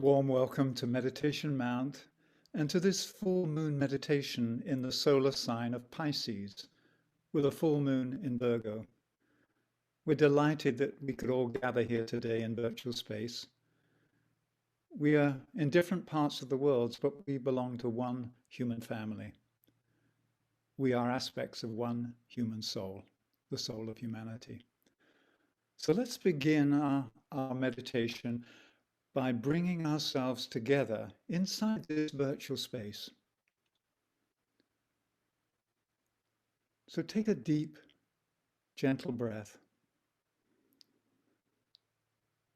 warm welcome to Meditation Mount and to this full moon meditation in the solar sign of Pisces with a full moon in Virgo. We're delighted that we could all gather here today in virtual space. We are in different parts of the world, but we belong to one human family. We are aspects of one human soul, the soul of humanity. So let's begin our meditation by bringing ourselves together inside this virtual space. So take a deep, gentle breath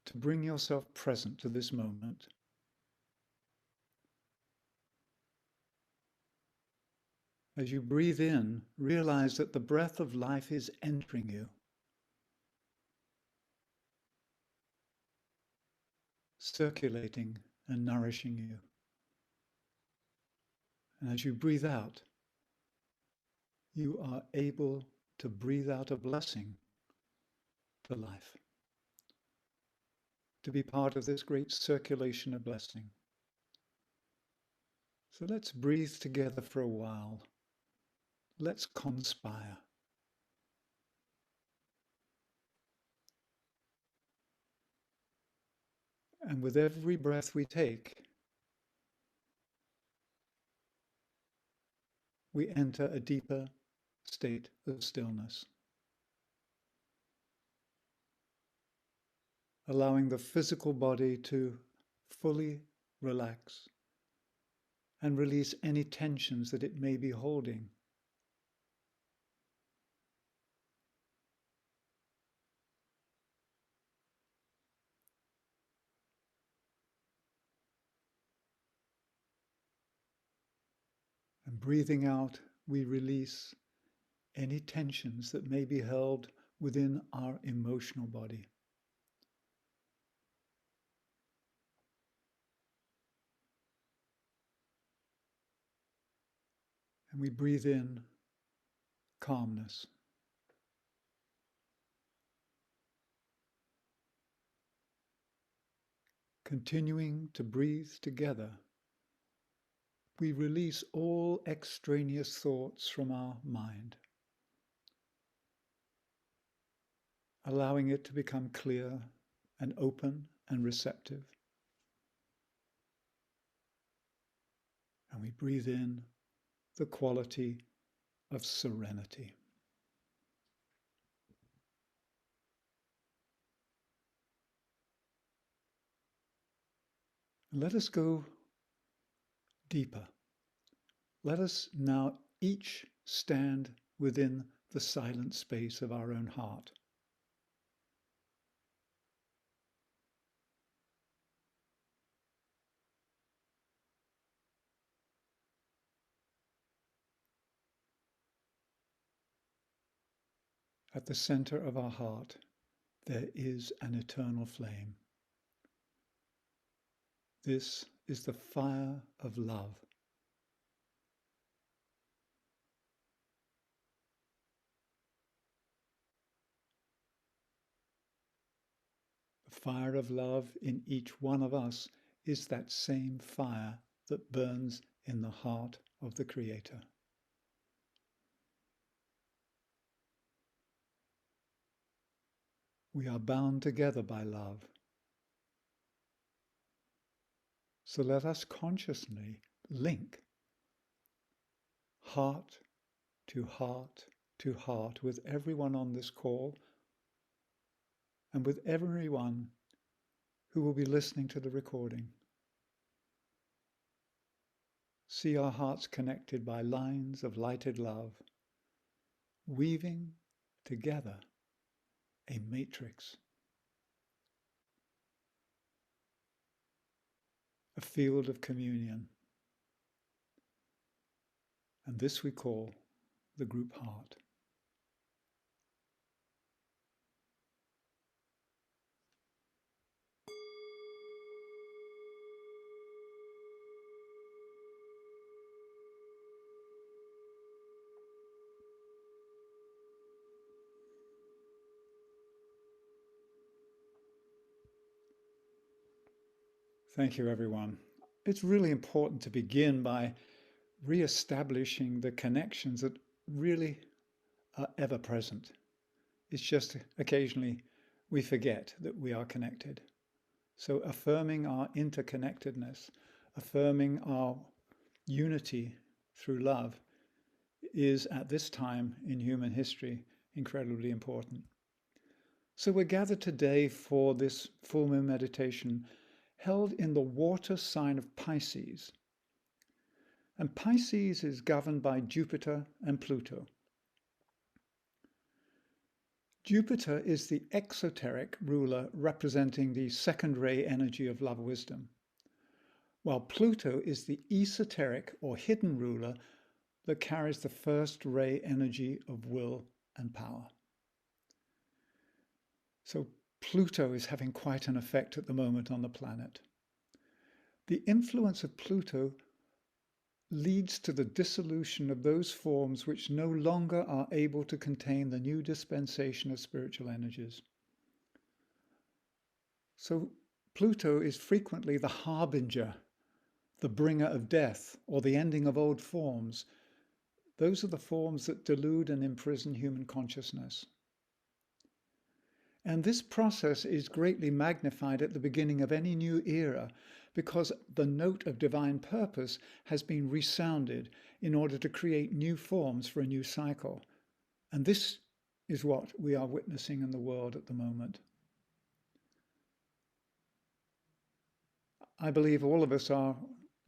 to bring yourself present to this moment. As you breathe in, realize that the breath of life is entering you. Circulating and nourishing you. And as you breathe out, you are able to breathe out a blessing for life, to be part of this great circulation of blessing. So let's breathe together for a while. Let's conspire. And with every breath we take, we enter a deeper state of stillness, allowing the physical body to fully relax and release any tensions that it may be holding. And breathing out, we release any tensions that may be held within our emotional body. And we breathe in calmness. Continuing to breathe together, we release all extraneous thoughts from our mind, allowing it to become clear and open and receptive. And we breathe in the quality of serenity. Let us go deeper. Let us now each stand within the silent space of our own heart. At the center of our heart, there is an eternal flame. This is the fire of love. The fire of love in each one of us is that same fire that burns in the heart of the Creator. We are bound together by love. So let us consciously link heart to heart to heart with everyone on this call and with everyone who will be listening to the recording. See our hearts connected by lines of lighted love, weaving together a matrix, a field of communion. And this we call the group heart. Thank you, everyone. It's really important to begin by re-establishing the connections that really are ever present. It's just occasionally we forget that we are connected. So affirming our interconnectedness, affirming our unity through love is at this time in human history incredibly important. So we're gathered today for this full moon meditation held in the water sign of Pisces. And Pisces is governed by Jupiter and Pluto. Jupiter is the exoteric ruler representing the second ray energy of love wisdom, while Pluto is the esoteric or hidden ruler that carries the first ray energy of will and power. So Pluto is having quite an effect at the moment on the planet. The influence of Pluto leads to the dissolution of those forms which no longer are able to contain the new dispensation of spiritual energies. So Pluto is frequently the harbinger, the bringer of death, or the ending of old forms. Those are the forms that delude and imprison human consciousness. And this process is greatly magnified at the beginning of any new era because the note of divine purpose has been resounded in order to create new forms for a new cycle. And this is what we are witnessing in the world at the moment. I believe all of us are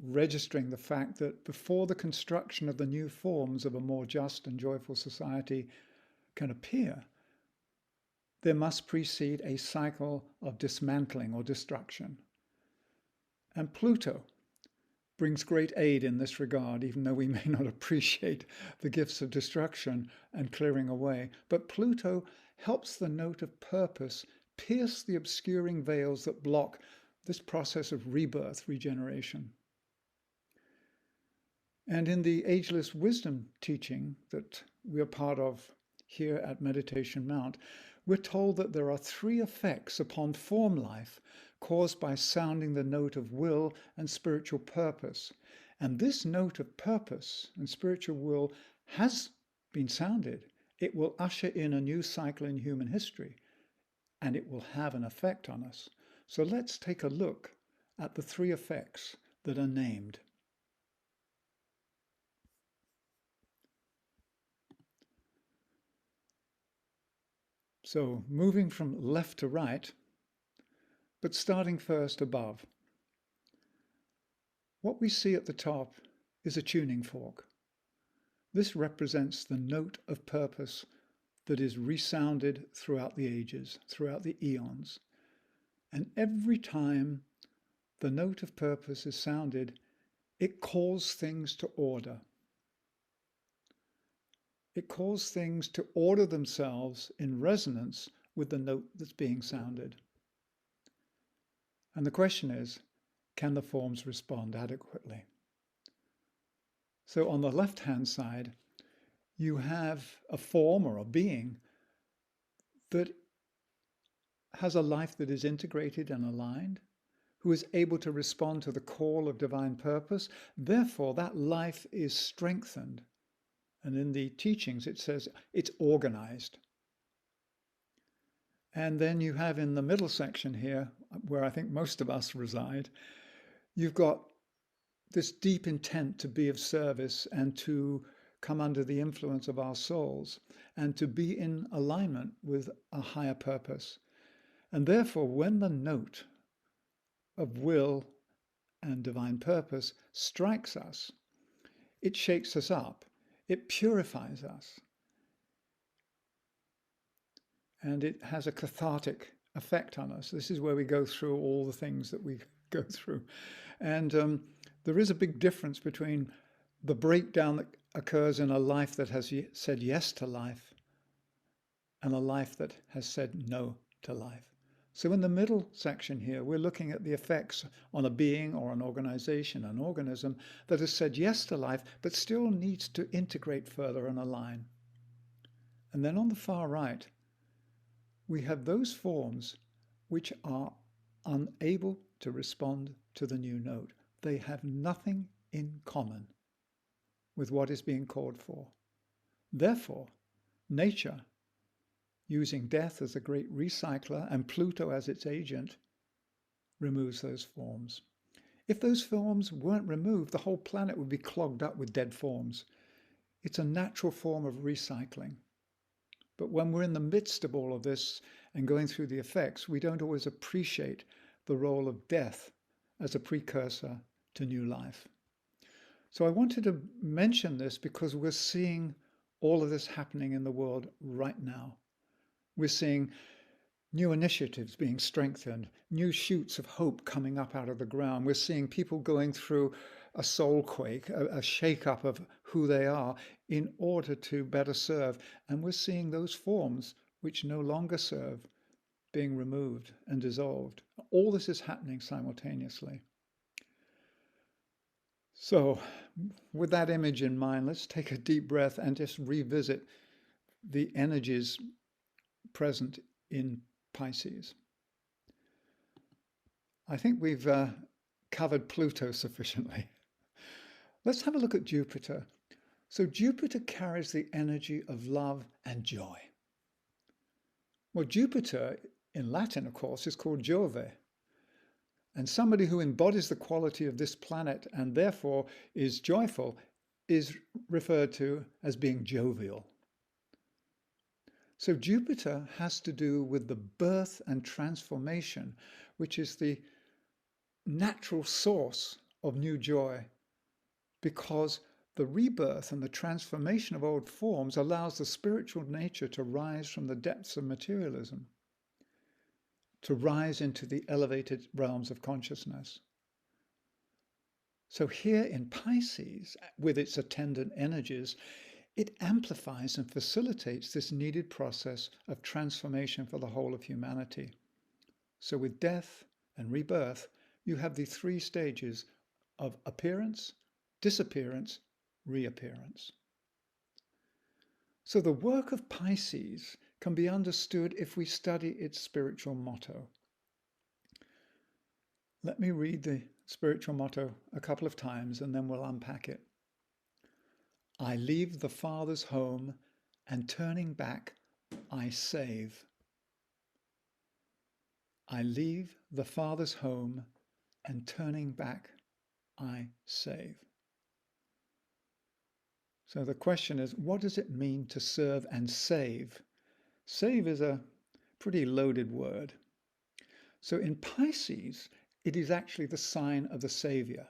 registering the fact that before the construction of the new forms of a more just and joyful society can appear, there must precede a cycle of dismantling or destruction. And Pluto brings great aid in this regard, even though we may not appreciate the gifts of destruction and clearing away. But Pluto helps the note of purpose pierce the obscuring veils that block this process of rebirth, regeneration. And in the Ageless Wisdom teaching that we are part of here at Meditation Mount, we're told that there are 3 effects upon form life caused by sounding the note of will and spiritual purpose. And this note of purpose and spiritual will has been sounded. It will usher in a new cycle in human history, and it will have an effect on us. So let's take a look at the 3 effects that are named. So moving from left to right, but starting first above. What we see at the top is a tuning fork. This represents the note of purpose that is resounded throughout the ages, throughout the eons. And every time the note of purpose is sounded, it calls things to order. It calls things to order themselves in resonance with the note that's being sounded. And the question is, can the forms respond adequately? So on the left-hand side, you have a form or a being that has a life that is integrated and aligned, who is able to respond to the call of divine purpose. Therefore, that life is strengthened. And in the teachings, it says it's organized. And then you have in the middle section here, where I think most of us reside, you've got this deep intent to be of service and to come under the influence of our souls and to be in alignment with a higher purpose. And therefore, when the note of will and divine purpose strikes us, it shakes us up, it purifies us, and it has a cathartic effect on us. This is where we go through all the things that we go through. And there is a big difference between the breakdown that occurs in a life that has said yes to life and a life that has said no to life. So in the middle section here, we're looking at the effects on a being or an organization, an organism that has said yes to life, but still needs to integrate further and align. And then on the far right, we have those forms which are unable to respond to the new note. They have nothing in common with what is being called for. Therefore, nature, using death as a great recycler and Pluto as its agent, removes those forms. If those forms weren't removed, the whole planet would be clogged up with dead forms. It's a natural form of recycling. But when we're in the midst of all of this and going through the effects, we don't always appreciate the role of death as a precursor to new life. So I wanted to mention this because we're seeing all of this happening in the world right now. We're seeing new initiatives being strengthened, new shoots of hope coming up out of the ground. We're seeing people going through a soul quake, a shake-up of who they are in order to better serve. And we're seeing those forms which no longer serve being removed and dissolved. All this is happening simultaneously. So with that image in mind, let's take a deep breath and just revisit the energies present in Pisces. I think we've covered Pluto sufficiently. Let's have a look at Jupiter. So Jupiter carries the energy of love and joy. Well, Jupiter in Latin, of course, is called Jove. And somebody who embodies the quality of this planet and therefore is joyful is referred to as being jovial. So Jupiter has to do with the birth and transformation, which is the natural source of new joy, because the rebirth and the transformation of old forms allows the spiritual nature to rise from the depths of materialism, to rise into the elevated realms of consciousness. So here in Pisces, with its attendant energies, it amplifies and facilitates this needed process of transformation for the whole of humanity. So with death and rebirth, you have the three stages of appearance, disappearance, reappearance. So the work of Pisces can be understood if we study its spiritual motto. Let me read the spiritual motto a couple of times and then we'll unpack it. I leave the Father's home, and turning back, I save. I leave the Father's home, and turning back, I save. So the question is, what does it mean to serve and save? Save is a pretty loaded word. So in Pisces, it is actually the sign of the Savior.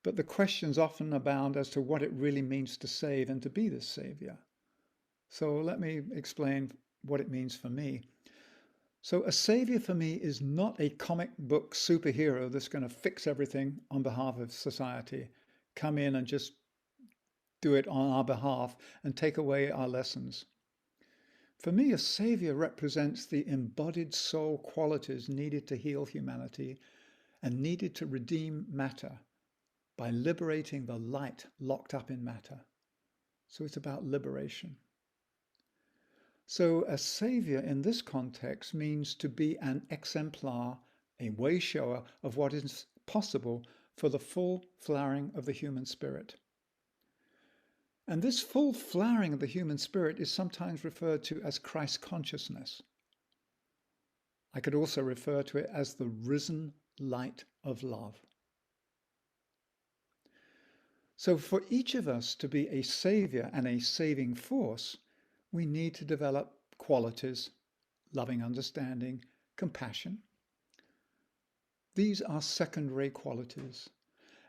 But the questions often abound as to what it really means to save and to be this Savior. So let me explain what it means for me. So a Savior for me is not a comic book superhero that's going to fix everything on behalf of society, come in and just do it on our behalf and take away our lessons. For me, a Savior represents the embodied soul qualities needed to heal humanity and needed to redeem matter, by liberating the light locked up in matter. So it's about liberation. So a savior in this context means to be an exemplar, a way shower of what is possible for the full flowering of the human spirit. And this full flowering of the human spirit is sometimes referred to as Christ consciousness. I could also refer to it as the risen light of love. So for each of us to be a savior and a saving force, we need to develop qualities, loving understanding, compassion. These are second-rate qualities.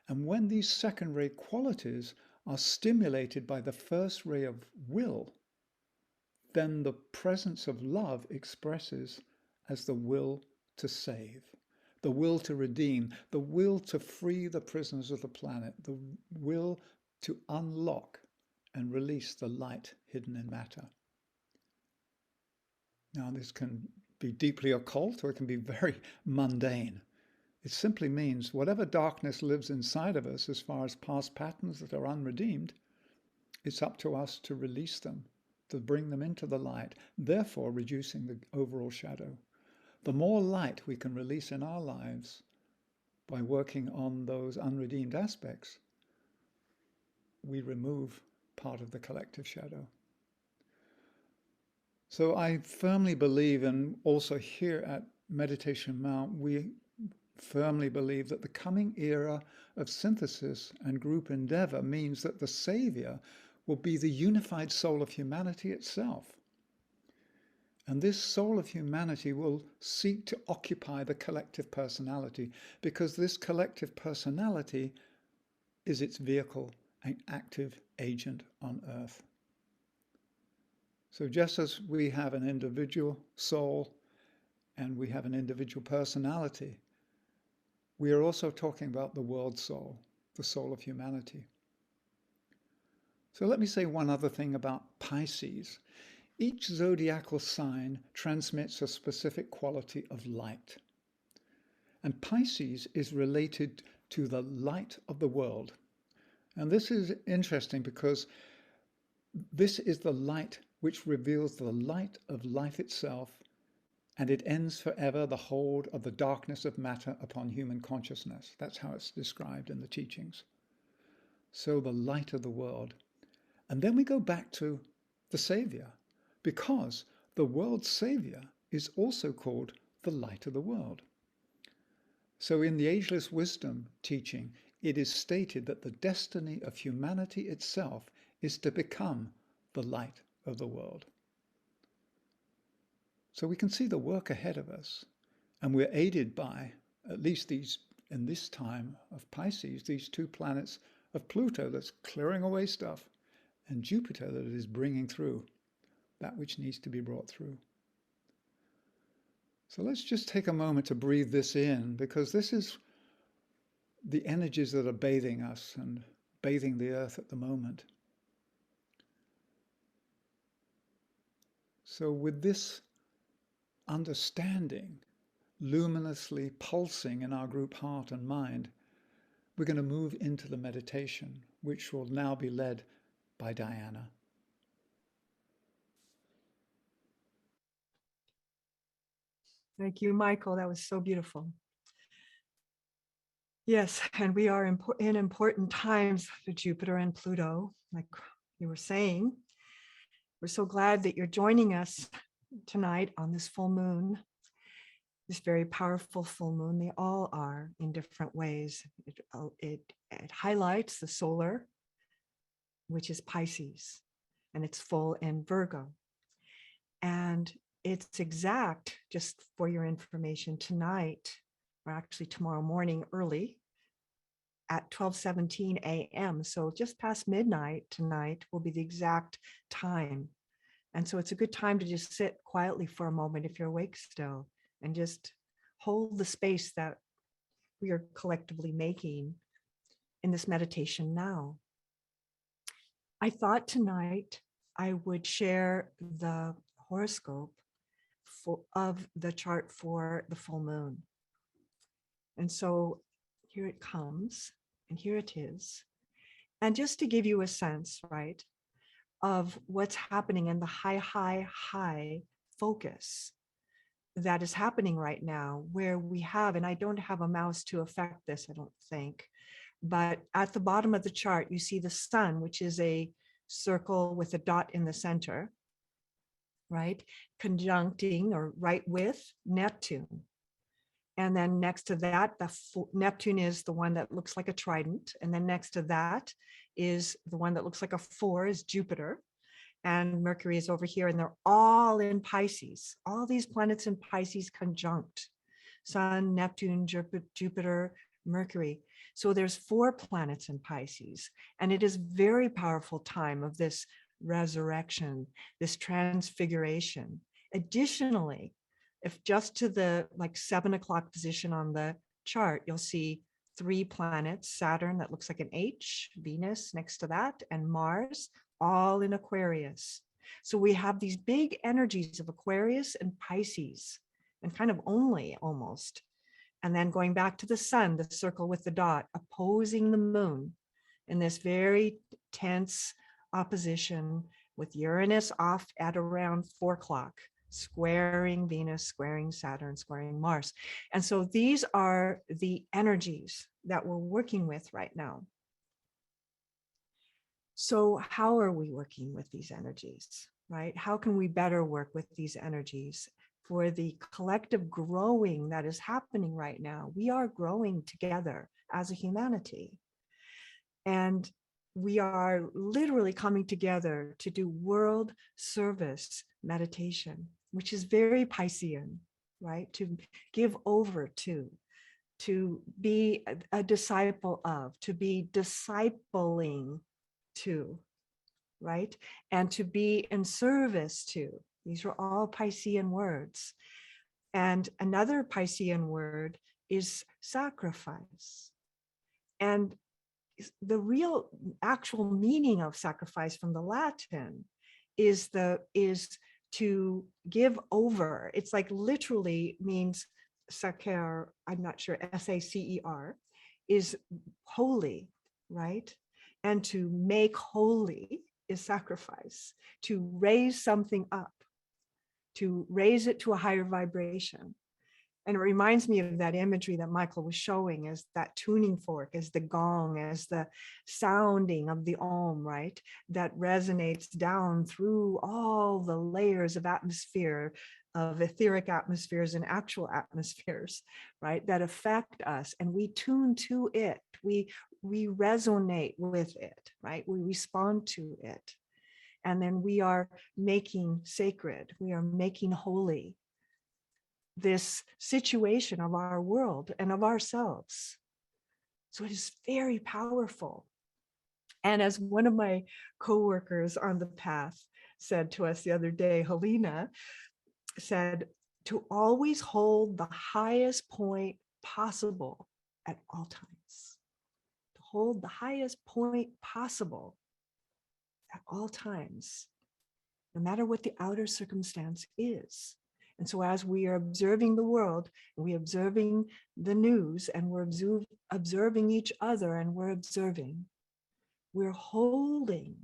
And when these second-rate qualities are stimulated by the first ray of will, then the presence of love expresses as the will to save, the will to redeem, the will to free the prisoners of the planet, the will to unlock and release the light hidden in matter. Now, this can be deeply occult or it can be very mundane. It simply means whatever darkness lives inside of us as far as past patterns that are unredeemed, it's up to us to release them, to bring them into the light, therefore reducing the overall shadow. The more light we can release in our lives, by working on those unredeemed aspects, we remove part of the collective shadow. So I firmly believe, and also here at Meditation Mount, we firmly believe that the coming era of synthesis and group endeavor means that the Savior will be the unified soul of humanity itself. And this soul of humanity will seek to occupy the collective personality, because this collective personality is its vehicle, an active agent on earth. So just as we have an individual soul and we have an individual personality, we are also talking about the world soul, the soul of humanity. So let me say one other thing about Pisces. Each zodiacal sign transmits a specific quality of light. And Pisces is related to the light of the world. And this is interesting because this is the light which reveals the light of life itself, and it ends forever the hold of the darkness of matter upon human consciousness. That's how it's described in the teachings. So the light of the world. And then we go back to the Savior, because the world's Savior is also called the light of the world. So in the Ageless Wisdom teaching, it is stated that the destiny of humanity itself is to become the light of the world. So we can see the work ahead of us, and we're aided by, at least these, in this time of Pisces, these two planets of Pluto that's clearing away stuff, and Jupiter that is bringing through that which needs to be brought through. So let's just take a moment to breathe this in, because this is the energies that are bathing us and bathing the earth at the moment. So with this understanding luminously pulsing in our group heart and mind, we're going to move into the meditation, which will now be led by Diana. Thank you, Michael. That was so beautiful. Yes, and we are in important times for Jupiter and Pluto, like you were saying. We're so glad that you're joining us tonight on this full moon, this very powerful full moon. They all are in different ways. It highlights the solar, which is Pisces, and it's full in Virgo. And it's exact, just for your information, tonight, or actually tomorrow morning early at 12:17 a.m. So just past midnight tonight will be the exact time. And so it's a good time to just sit quietly for a moment if you're awake still, and just hold the space that we are collectively making in this meditation now. I thought tonight I would share the horoscope of the chart for the full moon. And so here it comes, and here it is. And just to give you a sense, right, of what's happening in the high focus that is happening right now, where we have, and I don't have a mouse to affect this, I don't think, but at the bottom of the chart, you see the sun, which is a circle with a dot in the center, right? Conjuncting or right with Neptune. And then next to that, Neptune is the one that looks like a trident. And then next to that is the one that looks like a 4 is Jupiter. And Mercury is over here, and they're all in Pisces. All these planets in Pisces conjunct. Sun, Neptune, Jupiter, Mercury. So there's 4 planets in Pisces. And it is very powerful time of this resurrection, this transfiguration. Additionally, if just to the 7 o'clock position on the chart, you'll see 3 planets, Saturn that looks like an H, Venus next to that, and Mars, all in Aquarius. So we have these big energies of Aquarius and Pisces, and kind of only almost. And then going back to the sun, the circle with the dot, opposing the moon in this very tense opposition with Uranus off at around 4 o'clock. squaring Venus, squaring Saturn, squaring Mars. And so these are the energies that we're working with right now. So how are we working with these energies, right? How can we better work with these energies for the collective growing that is happening right now? We are growing together as a humanity. And we are literally coming together to do world service meditation, which is very Piscean, right? To give over to be a disciple of, to be discipling to, right? And to be in service to. These are all Piscean words. And another Piscean word is sacrifice. And the real actual meaning of sacrifice from the Latin is to give over. It's like literally means sacer, I'm not sure, S-A-C-E-R, is holy, right? And to make holy is sacrifice, to raise something up, to raise it to a higher vibration. And it reminds me of that imagery that Michael was showing, as that tuning fork, as the gong, as the sounding of the Om, right? That resonates down through all the layers of atmosphere, of etheric atmospheres and actual atmospheres, right? That affect us, and we tune to it. We resonate with it, right? We respond to it. And then we are making sacred, we are making holy this situation of our world and of ourselves. So it is very powerful. And as one of my coworkers on the path said to us the other day, Helena said, to always hold the highest point possible at all times. To hold the highest point possible at all times, no matter what the outer circumstance is. And so as we are observing the world, we're observing the news, and we're observing each other, and we're holding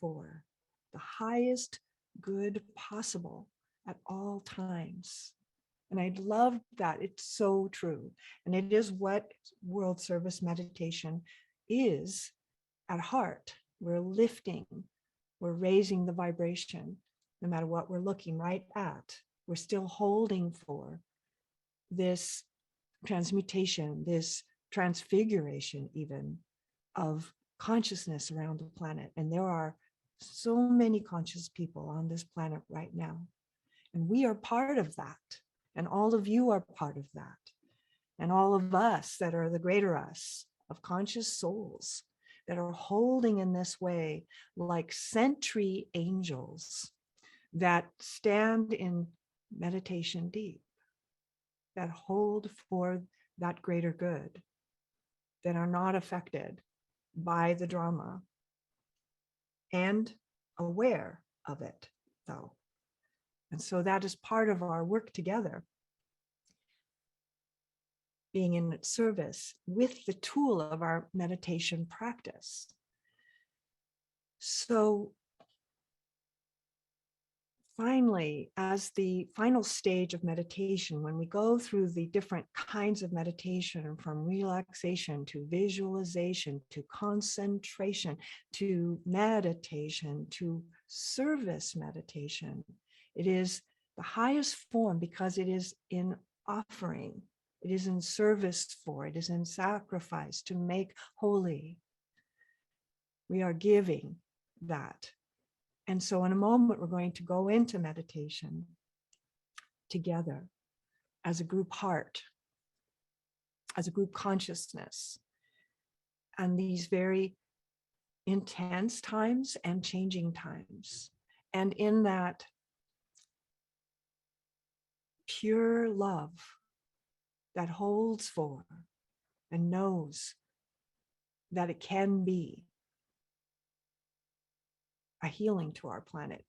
for the highest good possible at all times. And I love that. It's so true. And it is what world service meditation is at heart. We're lifting, we're raising the vibration, no matter what we're looking right at. We're still holding for this transmutation, this transfiguration even of consciousness around the planet. And there are so many conscious people on this planet right now. And we are part of that. And all of you are part of that. And all of us that are the greater us of conscious souls that are holding in this way like sentry angels that stand in meditation deep, that hold for that greater good, that are not affected by the drama and aware of it, though. And so that is part of our work together, being in service with the tool of our meditation practice. So finally, as the final stage of meditation, when we go through the different kinds of meditation, from relaxation to visualization to concentration to meditation to service meditation, it is the highest form because it is in offering, it is in service for, it is in sacrifice to make holy. We are giving that. And so in a moment, we're going to go into meditation together as a group heart, as a group consciousness, and these very intense times and changing times. And in that pure love that holds for and knows that it can be a healing to our planet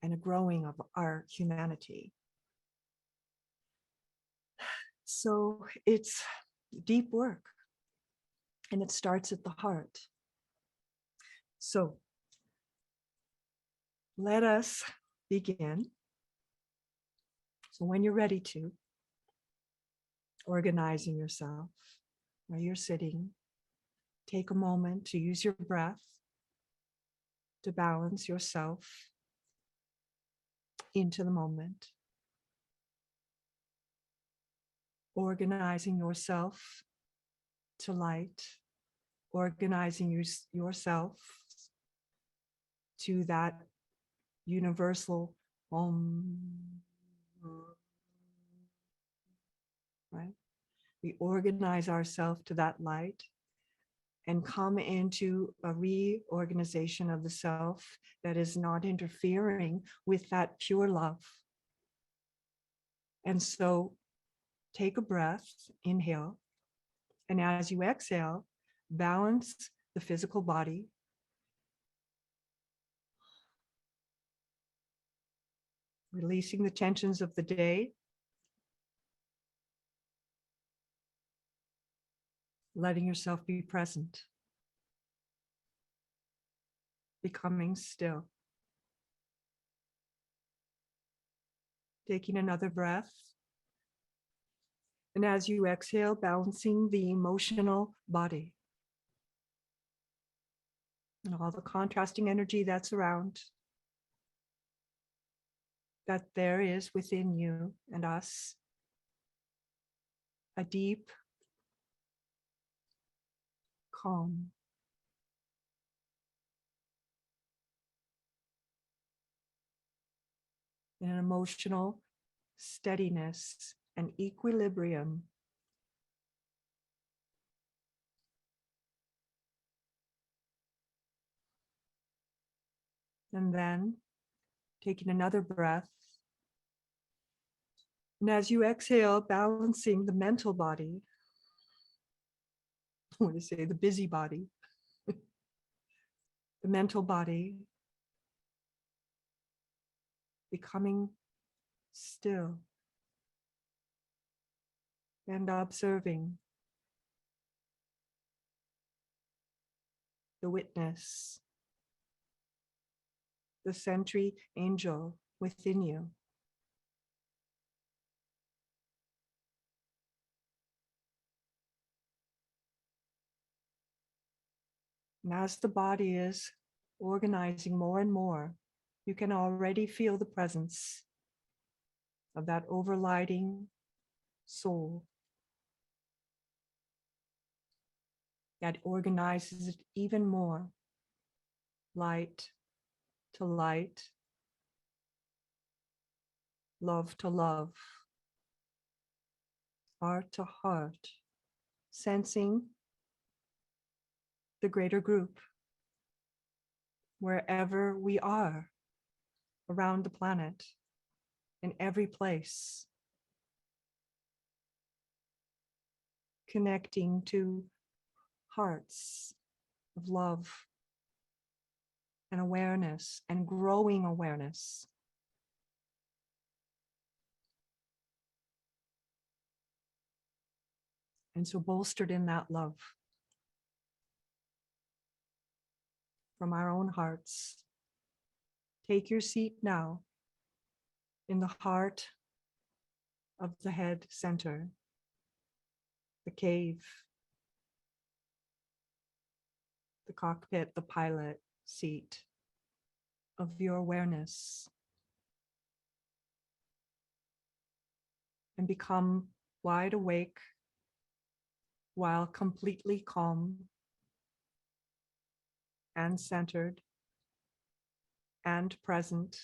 and a growing of our humanity. So it's deep work, and it starts at the heart. So let us begin. So when you're ready to, organizing yourself where you're sitting, take a moment to use your breath to balance yourself into the moment. Organizing yourself to light, organizing yourself to that universal right? We organize ourselves to that light and come into a reorganization of the self that is not interfering with that pure love. And so take a breath, inhale, and as you exhale, balance the physical body. Releasing the tensions of the day. Letting yourself be present. Becoming still. Taking another breath. And as you exhale, balancing the emotional body. And all the contrasting energy that's around. That there is within you and us. A deep calm. And an emotional steadiness and equilibrium. And then taking another breath. And as you exhale, balancing the mental body. I want to say the busy body. The mental body. Becoming still. And observing the witness. The sentry angel within you. And as the body is organizing more and more, you can already feel the presence of that overlighting soul that organizes it even more, light to light, love to love, heart to heart, sensing the greater group wherever we are around the planet, in every place, connecting to hearts of love and awareness and growing awareness. And so bolstered in that love from our own hearts, take your seat now in the heart of the head center, the cave, the cockpit, the pilot seat of your awareness, and become wide awake while completely calm and centered and present.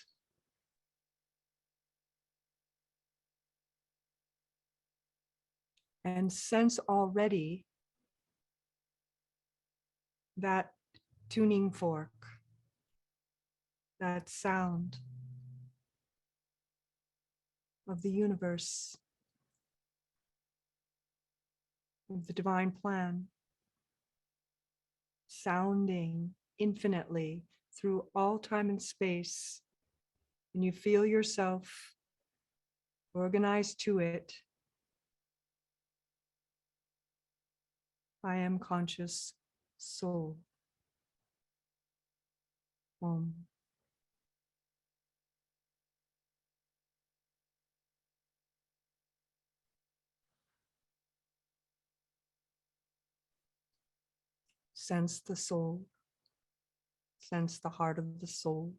And sense already that tuning fork, that sound of the universe, of the divine plan, sounding infinitely through all time and space. And you feel yourself organized to it. I am conscious soul. Om. Sense the soul. Sense the heart of the soul.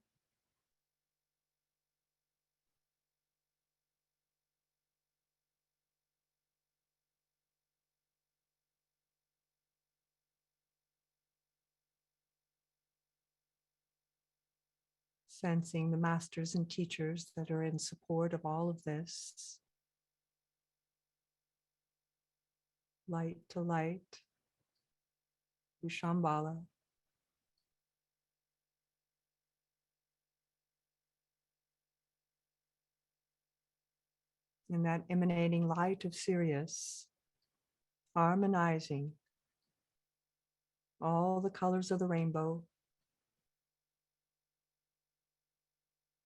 Sensing the masters and teachers that are in support of all of this. Light to light, to Shambhala. And that emanating light of Sirius, harmonizing all the colors of the rainbow,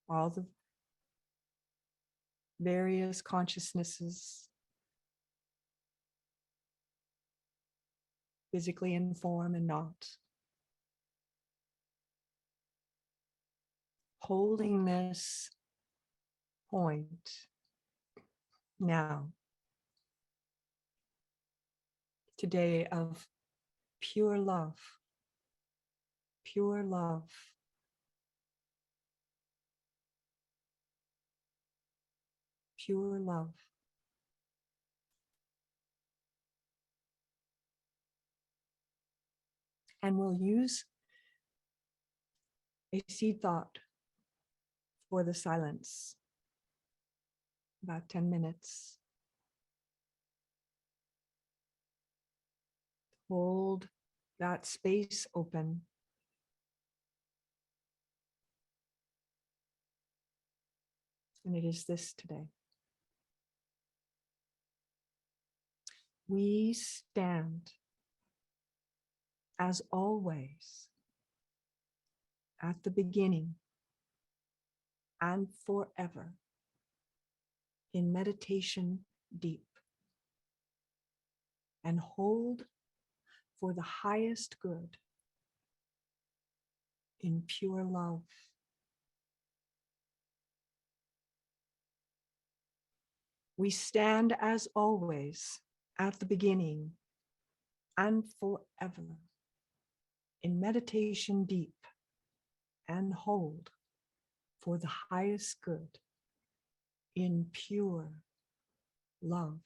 all the various consciousnesses, physically in form and not. Holding this point now, today of pure love, pure love. Pure love. And we'll use a seed thought for the silence, about 10 minutes. Hold that space open. And it is this today. We stand, as always, at the beginning and forever in meditation deep, and hold for the highest good in pure love. We stand as always at the beginning and forever in meditation deep, and hold for the highest good in pure love.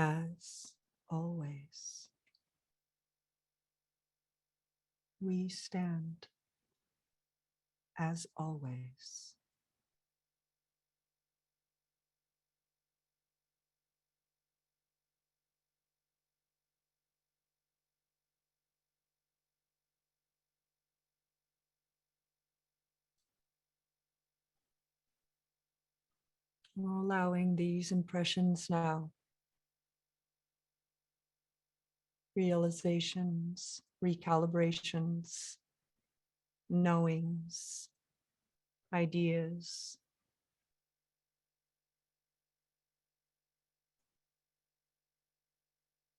as always. We stand as always. Allowing these impressions now, realizations, recalibrations, knowings, ideas,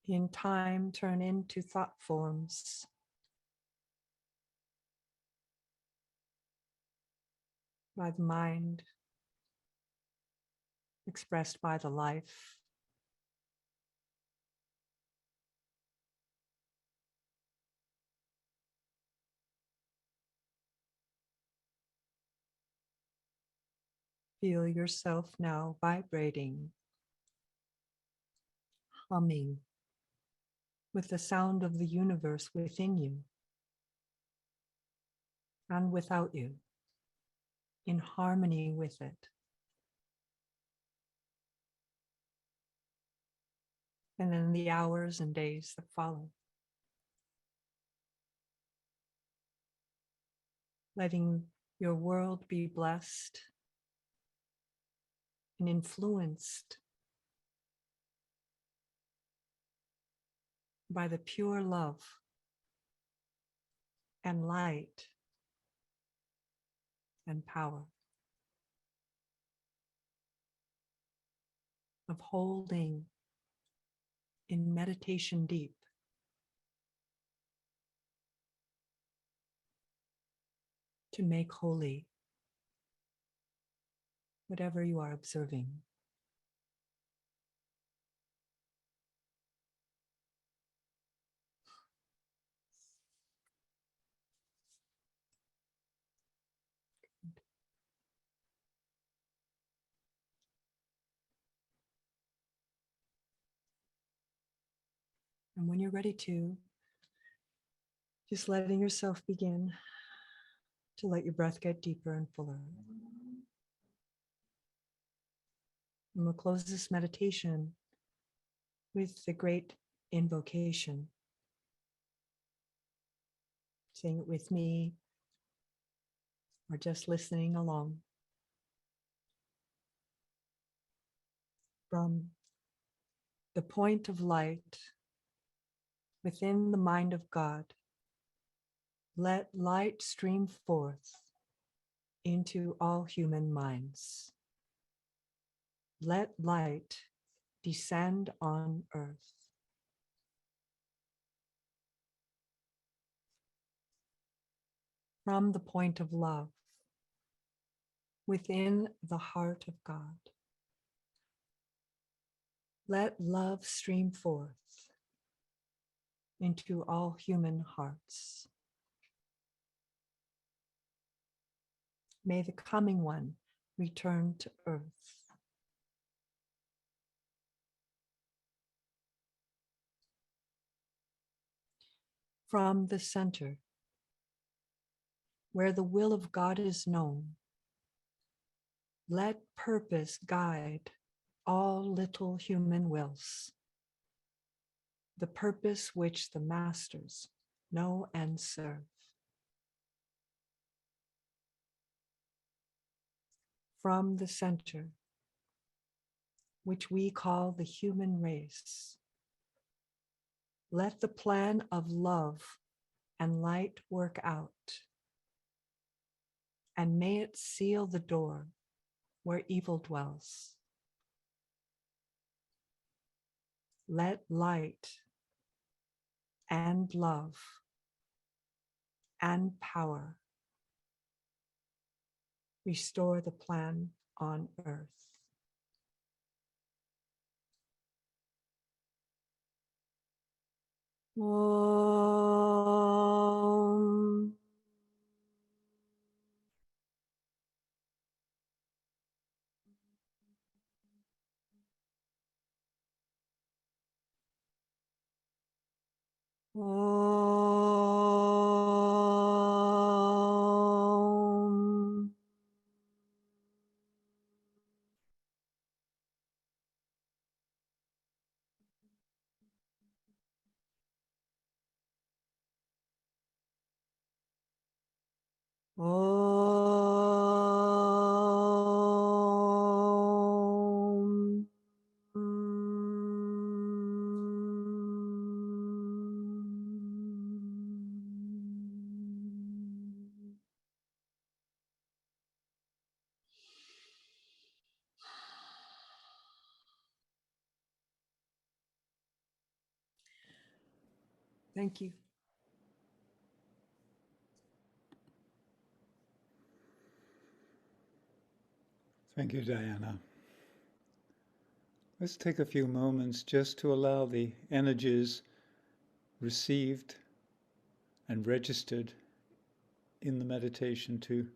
in time turn into thought forms by the mind, expressed by the life. Feel yourself now vibrating, humming with the sound of the universe within you and without you, in harmony with it. And in the hours and days that follow, letting your world be blessed and influenced by the pure love and light and power of holding in meditation deep to make holy whatever you are observing. And when you're ready to, just letting yourself begin to let your breath get deeper and fuller. And we'll close this meditation with the great invocation. Saying it with me or just listening along. From the point of light within the mind of God, let light stream forth into all human minds. Let light descend on earth. From the point of love within the heart of God, let love stream forth into all human hearts. May the coming one return to earth. From the center, where the will of God is known, let purpose guide all little human wills, the purpose which the masters know and serve. From the center, which we call the human race, let the plan of love and light work out, and may it seal the door where evil dwells. Let light and love and power restore the plan on earth. Om. Om. Om. Thank you. Thank you, Diana. Let's take a few moments just to allow the energies received and registered in the meditation to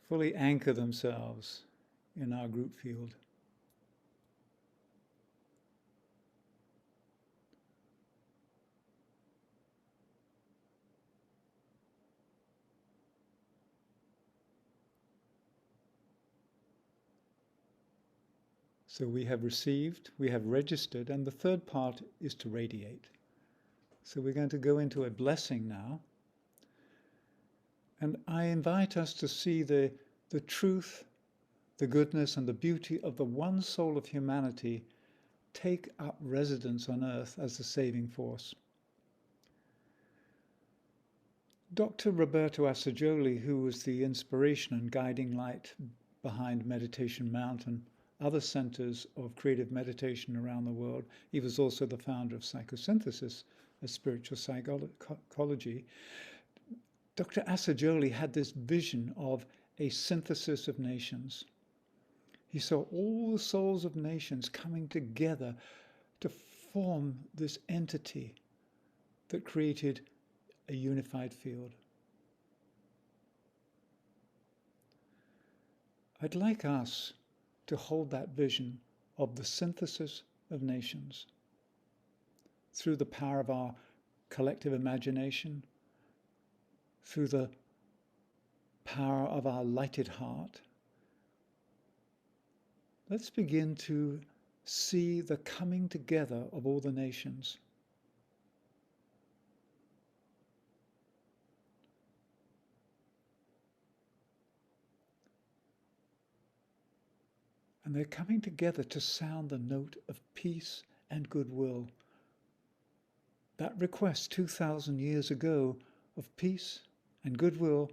fully anchor themselves in our group field. So we have received, we have registered, and the third part is to radiate. So we're going to go into a blessing now. And I invite us to see the truth, the goodness, and the beauty of the one soul of humanity take up residence on earth as the saving force. Dr. Roberto Assagioli, who was the inspiration and guiding light behind Meditation Mount and other centers of creative meditation around the world, he was also the founder of psychosynthesis, a spiritual psychology. Dr. Assagioli had this vision of a synthesis of nations. He saw all the souls of nations coming together to form this entity that created a unified field. I'd like us to hold that vision of the synthesis of nations through the power of our collective imagination, through the power of our lighted heart. Let's begin to see the coming together of all the nations. And they're coming together to sound the note of peace and goodwill. That request 2,000 years ago of peace and goodwill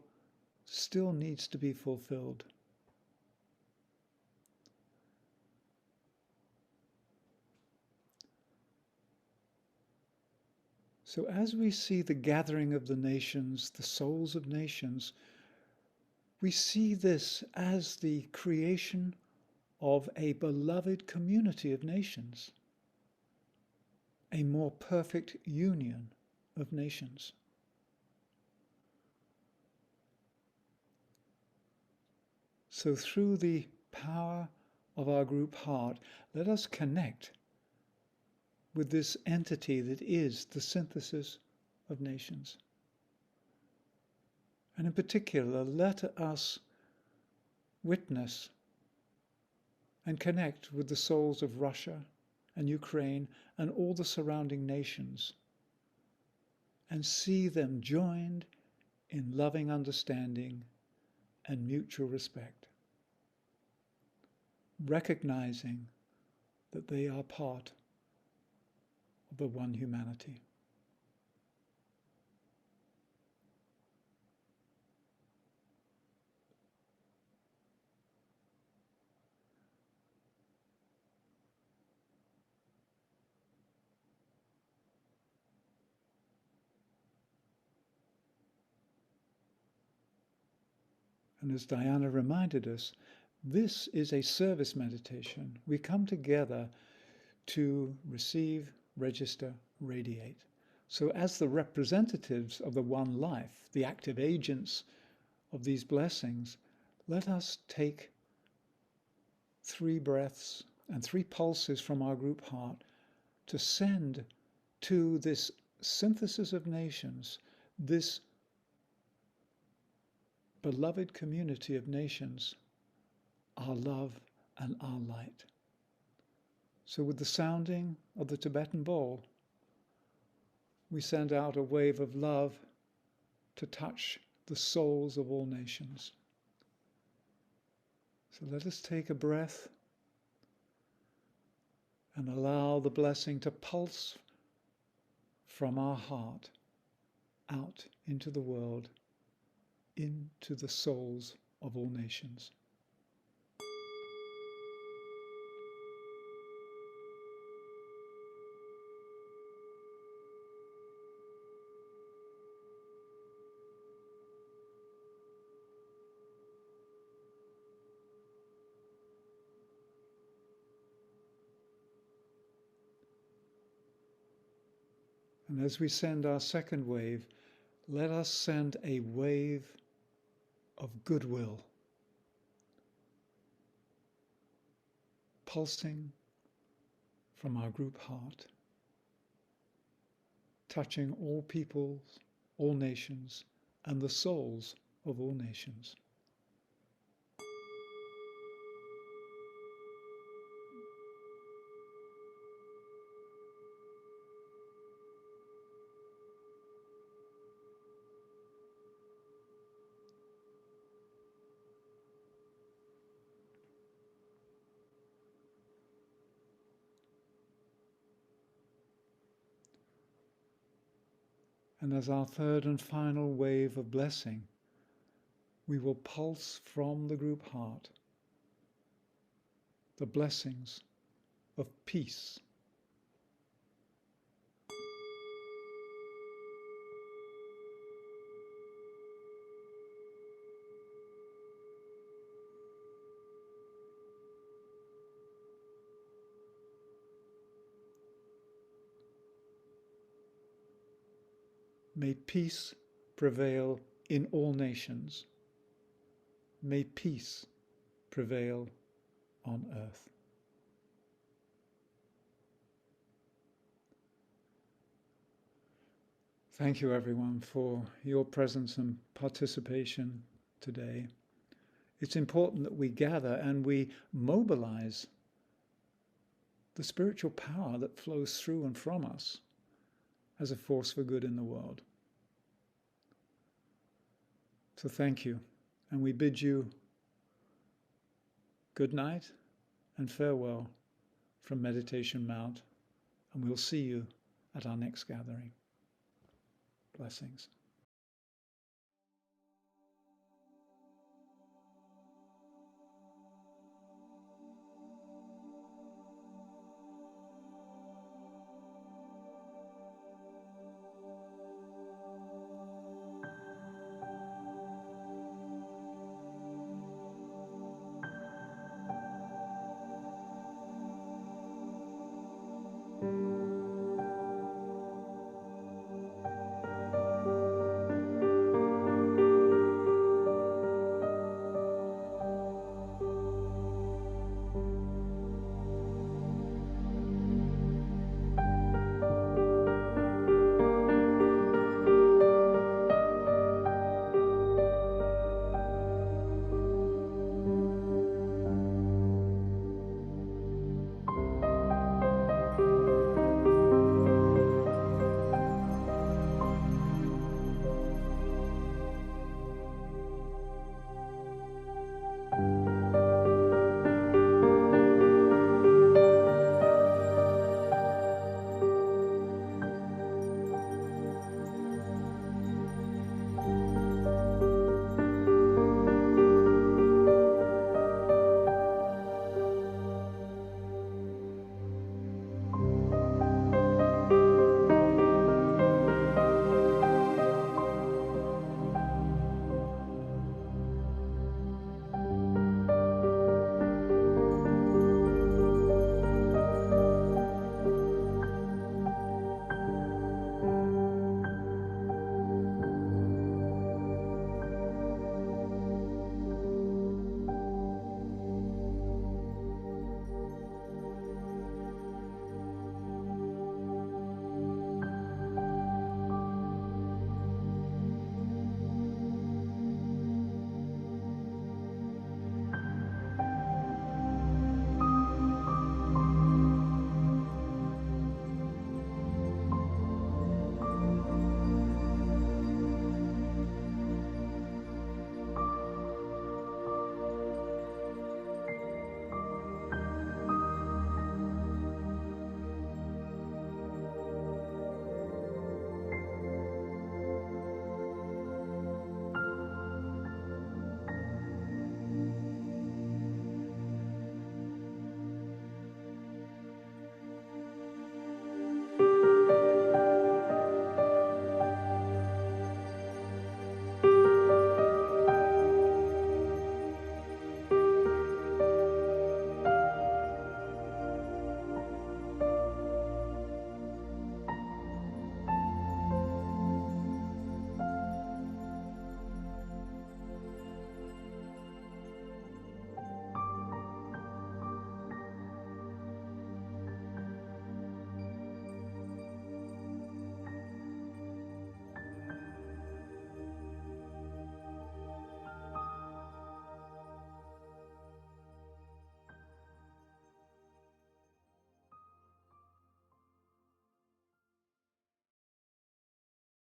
still needs to be fulfilled. So as we see the gathering of the nations, the souls of nations, we see this as the creation of a beloved community of nations, a more perfect union of nations. So through the power of our group heart, let us connect with this entity that is the synthesis of nations. And in particular, let us witness and connect with the souls of Russia and Ukraine and all the surrounding nations and see them joined in loving understanding and mutual respect, recognizing that they are part of the one humanity. And as Diana reminded us, this is a service meditation. We come together to receive, register, radiate. So as the representatives of the one life, the active agents of these blessings, let us take 3 breaths and 3 pulses from our group heart to send to this synthesis of nations, this beloved community of nations, our love and our light. So with the sounding of the Tibetan bell, we send out a wave of love to touch the souls of all nations. So let us take a breath and allow the blessing to pulse from our heart out into the world, into the souls of all nations. And as we send our second wave, let us send a wave of goodwill, pulsing from our group heart, touching all peoples, all nations, and the souls of all nations. And as our third and final wave of blessing, we will pulse from the group heart the blessings of peace, may peace prevail in all nations. May peace prevail on earth. Thank you, everyone, for your presence and participation today. It's important that we gather and we mobilize the spiritual power that flows through and from us as a force for good in the world. So thank you, and we bid you good night and farewell from Meditation Mount, and we'll see you at our next gathering. Blessings.